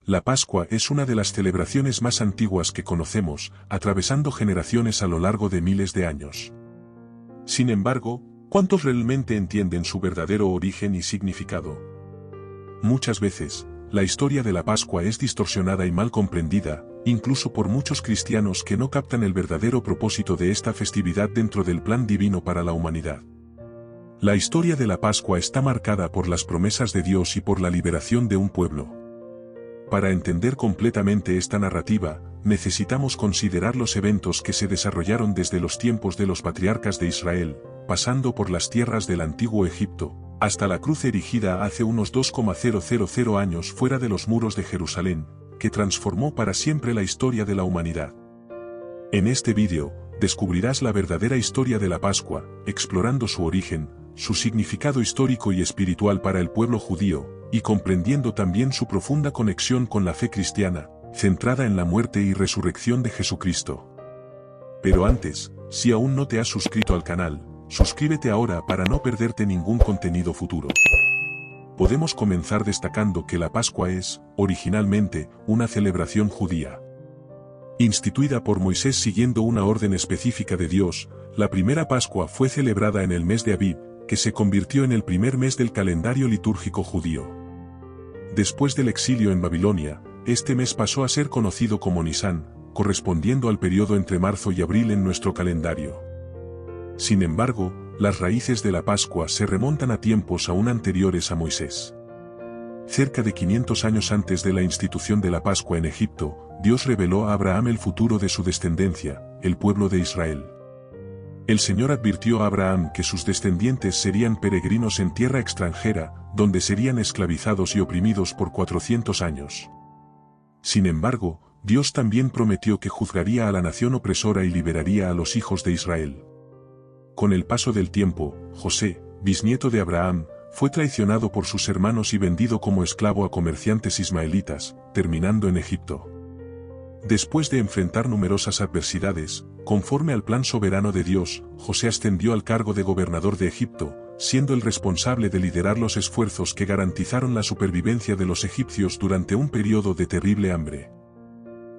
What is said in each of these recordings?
La Pascua es una de las celebraciones más antiguas que conocemos, atravesando generaciones a lo largo de miles de años. Sin embargo, ¿cuántos realmente entienden su verdadero origen y significado? Muchas veces, la historia de la Pascua es distorsionada y mal comprendida, incluso por muchos cristianos que no captan el verdadero propósito de esta festividad dentro del plan divino para la humanidad. La historia de la Pascua está marcada por las promesas de Dios y por la liberación de un pueblo. Para entender completamente esta narrativa, necesitamos considerar los eventos que se desarrollaron desde los tiempos de los patriarcas de Israel, pasando por las tierras del antiguo Egipto, hasta la cruz erigida hace unos 2,000 años fuera de los muros de Jerusalén, que transformó para siempre la historia de la humanidad. En este vídeo, descubrirás la verdadera historia de la Pascua, explorando su origen, su significado histórico y espiritual para el pueblo judío, y comprendiendo también su profunda conexión con la fe cristiana, centrada en la muerte y resurrección de Jesucristo. Pero antes, si aún no te has suscrito al canal, suscríbete ahora para no perderte ningún contenido futuro. Podemos comenzar destacando que la Pascua es, originalmente, una celebración judía. Instituida por Moisés siguiendo una orden específica de Dios, la primera Pascua fue celebrada en el mes de Abib, que se convirtió en el primer mes del calendario litúrgico judío. Después del exilio en Babilonia, este mes pasó a ser conocido como Nisán, correspondiendo al periodo entre marzo y abril en nuestro calendario. Sin embargo, las raíces de la Pascua se remontan a tiempos aún anteriores a Moisés. Cerca de 500 años antes de la institución de la Pascua en Egipto, Dios reveló a Abraham el futuro de su descendencia, el pueblo de Israel. El Señor advirtió a Abraham que sus descendientes serían peregrinos en tierra extranjera, donde serían esclavizados y oprimidos por 400 años. Sin embargo, Dios también prometió que juzgaría a la nación opresora y liberaría a los hijos de Israel. Con el paso del tiempo, José, bisnieto de Abraham, fue traicionado por sus hermanos y vendido como esclavo a comerciantes ismaelitas, terminando en Egipto. Después de enfrentar numerosas adversidades, conforme al plan soberano de Dios, José ascendió al cargo de gobernador de Egipto, siendo el responsable de liderar los esfuerzos que garantizaron la supervivencia de los egipcios durante un periodo de terrible hambre.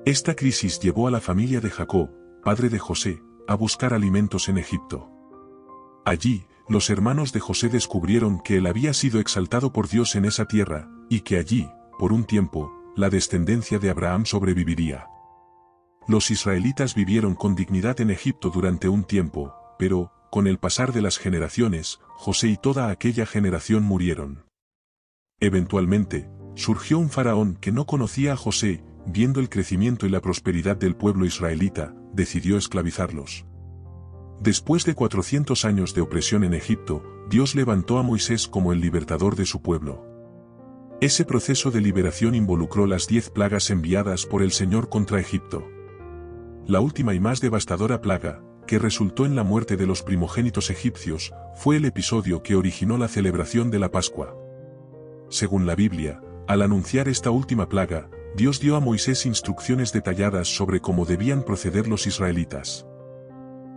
Esta crisis llevó a la familia de Jacob, padre de José, a buscar alimentos en Egipto. Allí, los hermanos de José descubrieron que él había sido exaltado por Dios en esa tierra, y que allí, por un tiempo, la descendencia de Abraham sobreviviría. Los israelitas vivieron con dignidad en Egipto durante un tiempo, pero, con el pasar de las generaciones, José y toda aquella generación murieron. Eventualmente, surgió un faraón que no conocía a José, viendo el crecimiento y la prosperidad del pueblo israelita, decidió esclavizarlos. Después de 400 años de opresión en Egipto, Dios levantó a Moisés como el libertador de su pueblo. Ese proceso de liberación involucró las 10 plagas enviadas por el Señor contra Egipto. La última y más devastadora plaga, que resultó en la muerte de los primogénitos egipcios, fue el episodio que originó la celebración de la Pascua. Según la Biblia, al anunciar esta última plaga, Dios dio a Moisés instrucciones detalladas sobre cómo debían proceder los israelitas.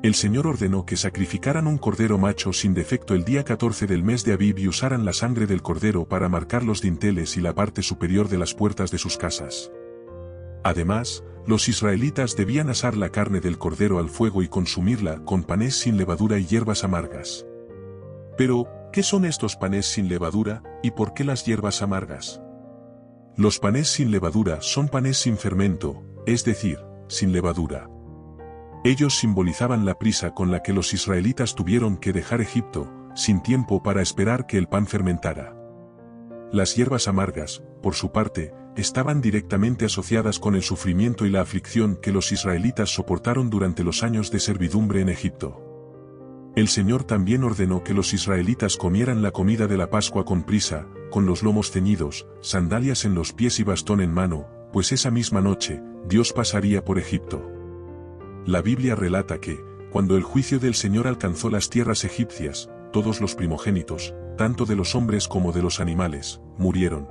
El Señor ordenó que sacrificaran un cordero macho sin defecto el día 14 del mes de Abib y usaran la sangre del cordero para marcar los dinteles y la parte superior de las puertas de sus casas. Además, los israelitas debían asar la carne del cordero al fuego y consumirla con panés sin levadura y hierbas amargas. Pero, ¿qué son estos panés sin levadura, y por qué las hierbas amargas? Los panés sin levadura son panés sin fermento, es decir, sin levadura. Ellos simbolizaban la prisa con la que los israelitas tuvieron que dejar Egipto, sin tiempo para esperar que el pan fermentara. Las hierbas amargas, por su parte, estaban directamente asociadas con el sufrimiento y la aflicción que los israelitas soportaron durante los años de servidumbre en Egipto. El Señor también ordenó que los israelitas comieran la comida de la Pascua con prisa, con los lomos ceñidos, sandalias en los pies y bastón en mano, pues esa misma noche, Dios pasaría por Egipto. La Biblia relata que, cuando el juicio del Señor alcanzó las tierras egipcias, todos los primogénitos, tanto de los hombres como de los animales, murieron.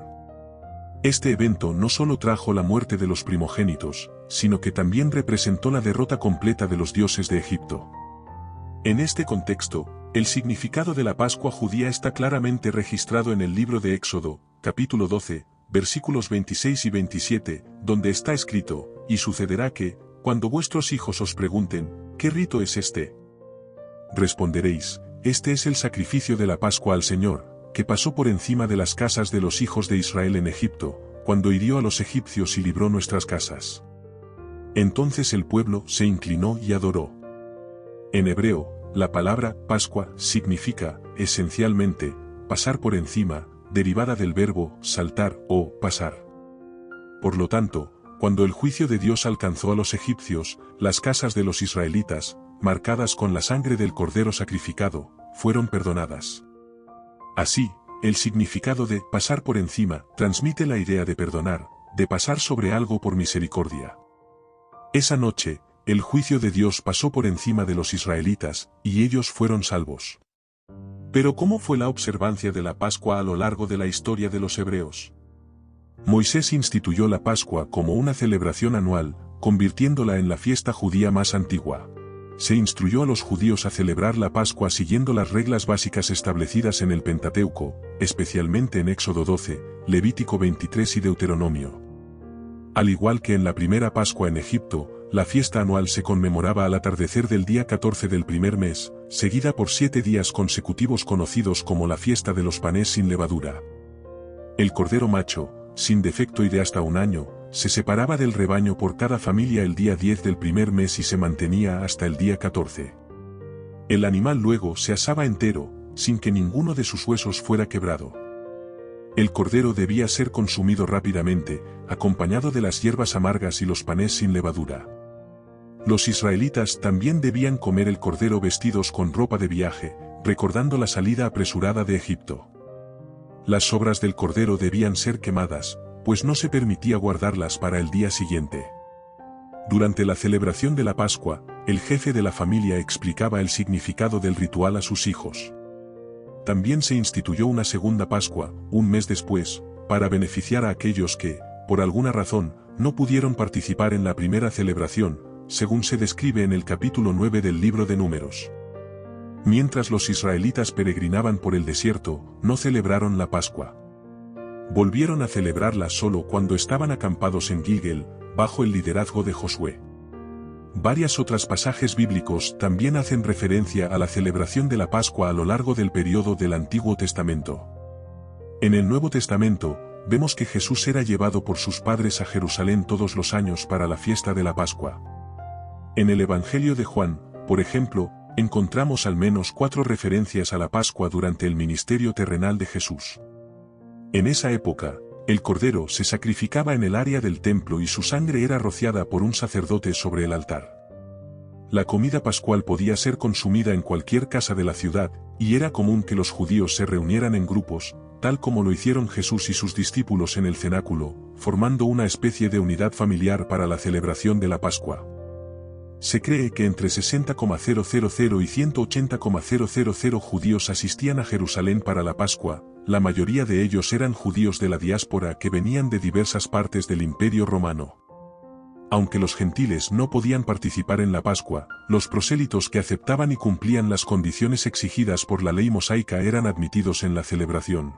Este evento no solo trajo la muerte de los primogénitos, sino que también representó la derrota completa de los dioses de Egipto. En este contexto, el significado de la Pascua judía está claramente registrado en el libro de Éxodo, capítulo 12, versículos 26 y 27, donde está escrito, y sucederá que, cuando vuestros hijos os pregunten, ¿qué rito es este? Responderéis, este es el sacrificio de la Pascua al Señor, que pasó por encima de las casas de los hijos de Israel en Egipto, cuando hirió a los egipcios y libró nuestras casas. Entonces el pueblo se inclinó y adoró. En hebreo, la palabra Pascua significa, esencialmente, pasar por encima, derivada del verbo saltar o pasar. Por lo tanto, cuando el juicio de Dios alcanzó a los egipcios, las casas de los israelitas, marcadas con la sangre del cordero sacrificado, fueron perdonadas. Así, el significado de pasar por encima transmite la idea de perdonar, de pasar sobre algo por misericordia. Esa noche, el juicio de Dios pasó por encima de los israelitas, y ellos fueron salvos. Pero ¿cómo fue la observancia de la Pascua a lo largo de la historia de los hebreos? Moisés instituyó la Pascua como una celebración anual, convirtiéndola en la fiesta judía más antigua. Se instruyó a los judíos a celebrar la Pascua siguiendo las reglas básicas establecidas en el Pentateuco, especialmente en Éxodo 12, Levítico 23 y Deuteronomio. Al igual que en la primera Pascua en Egipto, la fiesta anual se conmemoraba al atardecer del día 14 del primer mes, seguida por 7 días consecutivos conocidos como la fiesta de los panes sin levadura. El cordero macho, sin defecto y de hasta 1 año, se separaba del rebaño por cada familia el día 10 del primer mes y se mantenía hasta el día 14. El animal luego se asaba entero, sin que ninguno de sus huesos fuera quebrado. El cordero debía ser consumido rápidamente, acompañado de las hierbas amargas y los panes sin levadura. Los israelitas también debían comer el cordero vestidos con ropa de viaje, recordando la salida apresurada de Egipto. Las sobras del cordero debían ser quemadas, pues no se permitía guardarlas para el día siguiente. Durante la celebración de la Pascua, el jefe de la familia explicaba el significado del ritual a sus hijos. También se instituyó una segunda Pascua, 1 mes después, para beneficiar a aquellos que, por alguna razón, no pudieron participar en la primera celebración, según se describe en el capítulo 9 del libro de Números. Mientras los israelitas peregrinaban por el desierto, no celebraron la Pascua. Volvieron a celebrarla solo cuando estaban acampados en Gilgal, bajo el liderazgo de Josué. Varios otros pasajes bíblicos también hacen referencia a la celebración de la Pascua a lo largo del período del Antiguo Testamento. En el Nuevo Testamento, vemos que Jesús era llevado por sus padres a Jerusalén todos los años para la fiesta de la Pascua. En el Evangelio de Juan, por ejemplo, encontramos al menos 4 referencias a la Pascua durante el ministerio terrenal de Jesús. En esa época, el cordero se sacrificaba en el área del templo y su sangre era rociada por un sacerdote sobre el altar. La comida pascual podía ser consumida en cualquier casa de la ciudad, y era común que los judíos se reunieran en grupos, tal como lo hicieron Jesús y sus discípulos en el cenáculo, formando una especie de unidad familiar para la celebración de la Pascua. Se cree que entre 60,000 y 180,000 judíos asistían a Jerusalén para la Pascua, la mayoría de ellos eran judíos de la diáspora que venían de diversas partes del Imperio Romano. Aunque los gentiles no podían participar en la Pascua, los prosélitos que aceptaban y cumplían las condiciones exigidas por la ley mosaica eran admitidos en la celebración.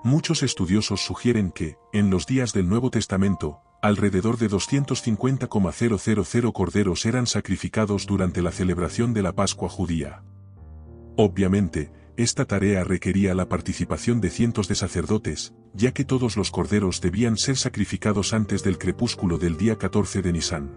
Muchos estudiosos sugieren que, en los días del Nuevo Testamento, alrededor de 250,000 corderos eran sacrificados durante la celebración de la Pascua judía. Obviamente, esta tarea requería la participación de cientos de sacerdotes, ya que todos los corderos debían ser sacrificados antes del crepúsculo del día 14 de Nisán.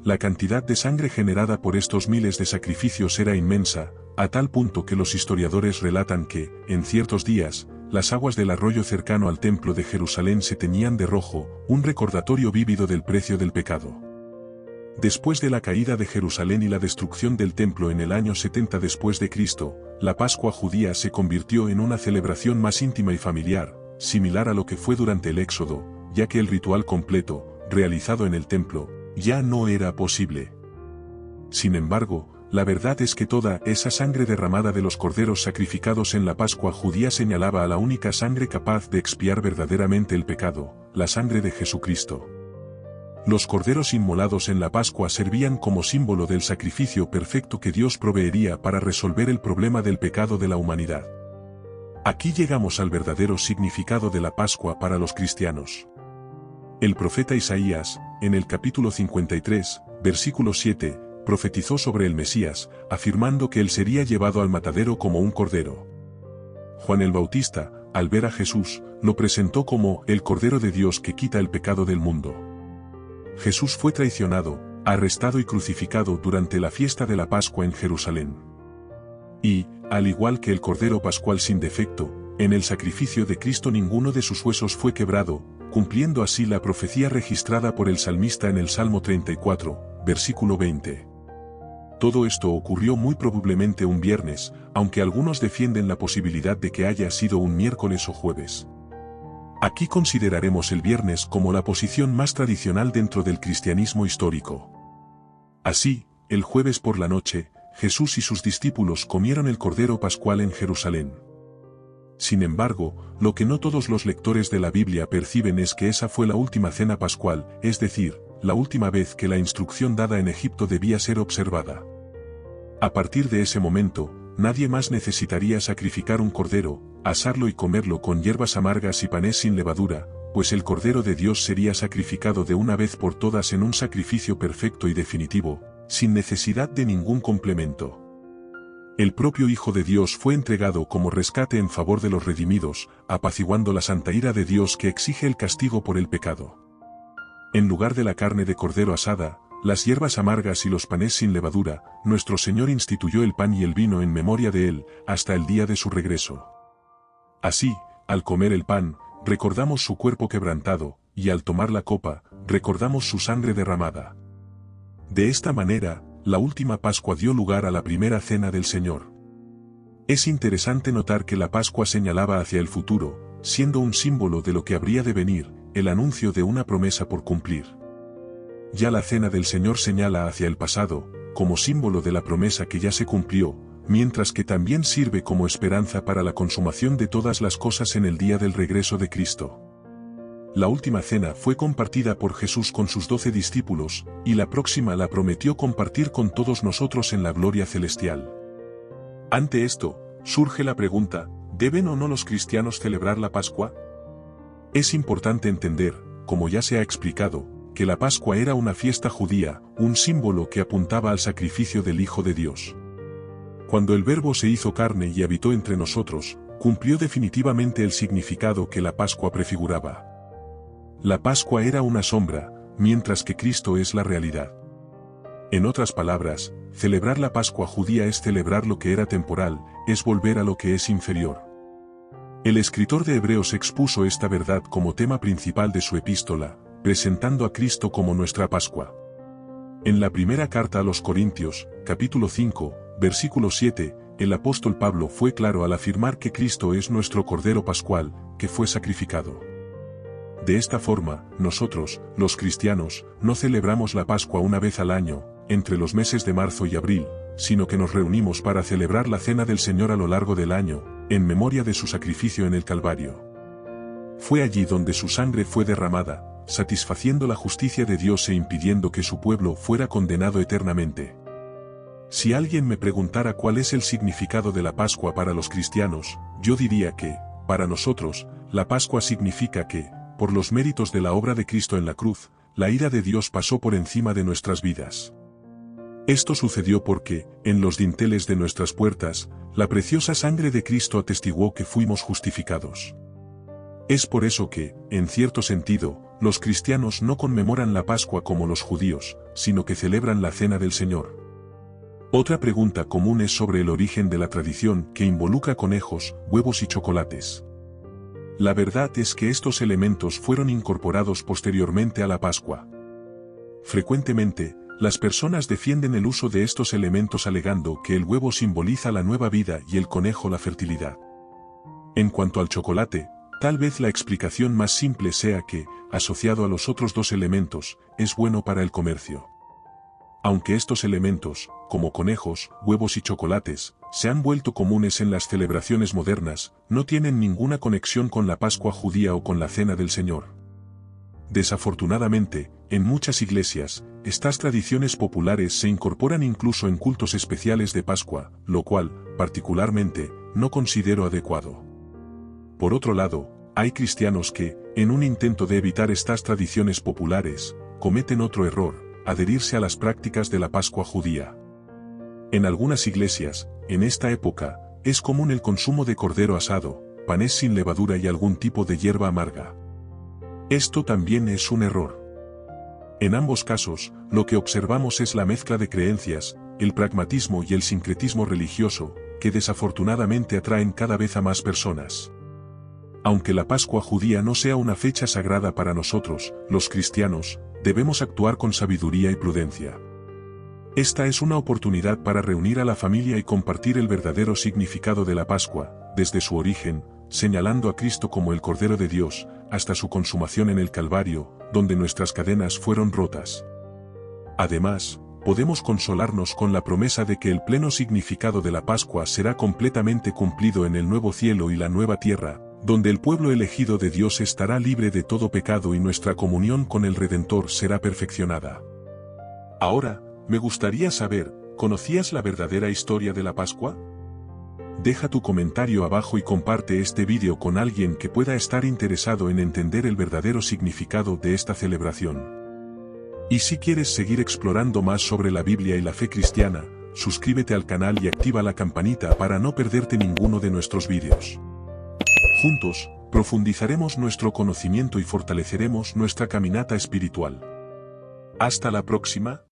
La cantidad de sangre generada por estos miles de sacrificios era inmensa, a tal punto que los historiadores relatan que, en ciertos días, las aguas del arroyo cercano al templo de Jerusalén se teñían de rojo, un recordatorio vívido del precio del pecado. Después de la caída de Jerusalén y la destrucción del templo en el año 70 después de Cristo, la Pascua judía se convirtió en una celebración más íntima y familiar, similar a lo que fue durante el Éxodo, ya que el ritual completo, realizado en el templo, ya no era posible. Sin embargo, la verdad es que toda esa sangre derramada de los corderos sacrificados en la Pascua judía señalaba a la única sangre capaz de expiar verdaderamente el pecado, la sangre de Jesucristo. Los corderos inmolados en la Pascua servían como símbolo del sacrificio perfecto que Dios proveería para resolver el problema del pecado de la humanidad. Aquí llegamos al verdadero significado de la Pascua para los cristianos. El profeta Isaías, en el capítulo 53, versículo 7, profetizó sobre el Mesías, afirmando que él sería llevado al matadero como un cordero. Juan el Bautista, al ver a Jesús, lo presentó como el Cordero de Dios que quita el pecado del mundo. Jesús fue traicionado, arrestado y crucificado durante la fiesta de la Pascua en Jerusalén. Y, al igual que el Cordero Pascual sin defecto, en el sacrificio de Cristo ninguno de sus huesos fue quebrado, cumpliendo así la profecía registrada por el salmista en el Salmo 34, versículo 20. Todo esto ocurrió muy probablemente un viernes, aunque algunos defienden la posibilidad de que haya sido un miércoles o jueves. Aquí consideraremos el viernes como la posición más tradicional dentro del cristianismo histórico. Así, el jueves por la noche, Jesús y sus discípulos comieron el Cordero Pascual en Jerusalén. Sin embargo, lo que no todos los lectores de la Biblia perciben es que esa fue la última cena pascual, es decir, la última vez que la instrucción dada en Egipto debía ser observada. A partir de ese momento, nadie más necesitaría sacrificar un cordero, asarlo y comerlo con hierbas amargas y panes sin levadura, pues el Cordero de Dios sería sacrificado de una vez por todas en un sacrificio perfecto y definitivo, sin necesidad de ningún complemento. El propio Hijo de Dios fue entregado como rescate en favor de los redimidos, apaciguando la santa ira de Dios que exige el castigo por el pecado. En lugar de la carne de cordero asada, las hierbas amargas y los panes sin levadura, nuestro Señor instituyó el pan y el vino en memoria de Él, hasta el día de su regreso. Así, al comer el pan, recordamos su cuerpo quebrantado, y al tomar la copa, recordamos su sangre derramada. De esta manera, la última Pascua dio lugar a la primera cena del Señor. Es interesante notar que la Pascua señalaba hacia el futuro, siendo un símbolo de lo que habría de venir, el anuncio de una promesa por cumplir. Ya la cena del Señor señala hacia el pasado, como símbolo de la promesa que ya se cumplió, mientras que también sirve como esperanza para la consumación de todas las cosas en el día del regreso de Cristo. La última cena fue compartida por Jesús con sus 12 discípulos, y la próxima la prometió compartir con todos nosotros en la gloria celestial. Ante esto, surge la pregunta, ¿deben o no los cristianos celebrar la Pascua? Es importante entender, como ya se ha explicado, que la Pascua era una fiesta judía, un símbolo que apuntaba al sacrificio del Hijo de Dios. Cuando el Verbo se hizo carne y habitó entre nosotros, cumplió definitivamente el significado que la Pascua prefiguraba. La Pascua era una sombra, mientras que Cristo es la realidad. En otras palabras, celebrar la Pascua judía es celebrar lo que era temporal, es volver a lo que es inferior. El escritor de Hebreos expuso esta verdad como tema principal de su epístola, presentando a Cristo como nuestra Pascua. En la primera carta a los Corintios, capítulo 5, versículo 7, el apóstol Pablo fue claro al afirmar que Cristo es nuestro Cordero Pascual, que fue sacrificado. De esta forma, nosotros, los cristianos, no celebramos la Pascua una vez al año, entre los meses de marzo y abril, sino que nos reunimos para celebrar la Cena del Señor a lo largo del año, en memoria de su sacrificio en el Calvario. Fue allí donde su sangre fue derramada, satisfaciendo la justicia de Dios e impidiendo que su pueblo fuera condenado eternamente. Si alguien me preguntara cuál es el significado de la Pascua para los cristianos, yo diría que, para nosotros, la Pascua significa que, por los méritos de la obra de Cristo en la cruz, la ira de Dios pasó por encima de nuestras vidas. Esto sucedió porque, en los dinteles de nuestras puertas, la preciosa sangre de Cristo atestiguó que fuimos justificados. Es por eso que, en cierto sentido, los cristianos no conmemoran la Pascua como los judíos, sino que celebran la Cena del Señor. Otra pregunta común es sobre el origen de la tradición que involucra conejos, huevos y chocolates. La verdad es que estos elementos fueron incorporados posteriormente a la Pascua. Frecuentemente, las personas defienden el uso de estos elementos alegando que el huevo simboliza la nueva vida y el conejo la fertilidad. En cuanto al chocolate, tal vez la explicación más simple sea que, asociado a los otros dos elementos, es bueno para el comercio. Aunque estos elementos, como conejos, huevos y chocolates, se han vuelto comunes en las celebraciones modernas, no tienen ninguna conexión con la Pascua judía o con la Cena del Señor. Desafortunadamente, en muchas iglesias, estas tradiciones populares se incorporan incluso en cultos especiales de Pascua, lo cual, particularmente, no considero adecuado. Por otro lado, hay cristianos que, en un intento de evitar estas tradiciones populares, cometen otro error: adherirse a las prácticas de la Pascua judía. En algunas iglesias, en esta época, es común el consumo de cordero asado, panes sin levadura y algún tipo de hierba amarga. Esto también es un error. En ambos casos, lo que observamos es la mezcla de creencias, el pragmatismo y el sincretismo religioso, que desafortunadamente atraen cada vez a más personas. Aunque la Pascua judía no sea una fecha sagrada para nosotros, los cristianos, debemos actuar con sabiduría y prudencia. Esta es una oportunidad para reunir a la familia y compartir el verdadero significado de la Pascua, desde su origen, señalando a Cristo como el Cordero de Dios, hasta su consumación en el Calvario, donde nuestras cadenas fueron rotas. Además, podemos consolarnos con la promesa de que el pleno significado de la Pascua será completamente cumplido en el nuevo cielo y la nueva tierra, donde el pueblo elegido de Dios estará libre de todo pecado y nuestra comunión con el Redentor será perfeccionada. Ahora, me gustaría saber, ¿conocías la verdadera historia de la Pascua? Deja tu comentario abajo y comparte este vídeo con alguien que pueda estar interesado en entender el verdadero significado de esta celebración. Y si quieres seguir explorando más sobre la Biblia y la fe cristiana, suscríbete al canal y activa la campanita para no perderte ninguno de nuestros vídeos. Juntos, profundizaremos nuestro conocimiento y fortaleceremos nuestra caminata espiritual. Hasta la próxima.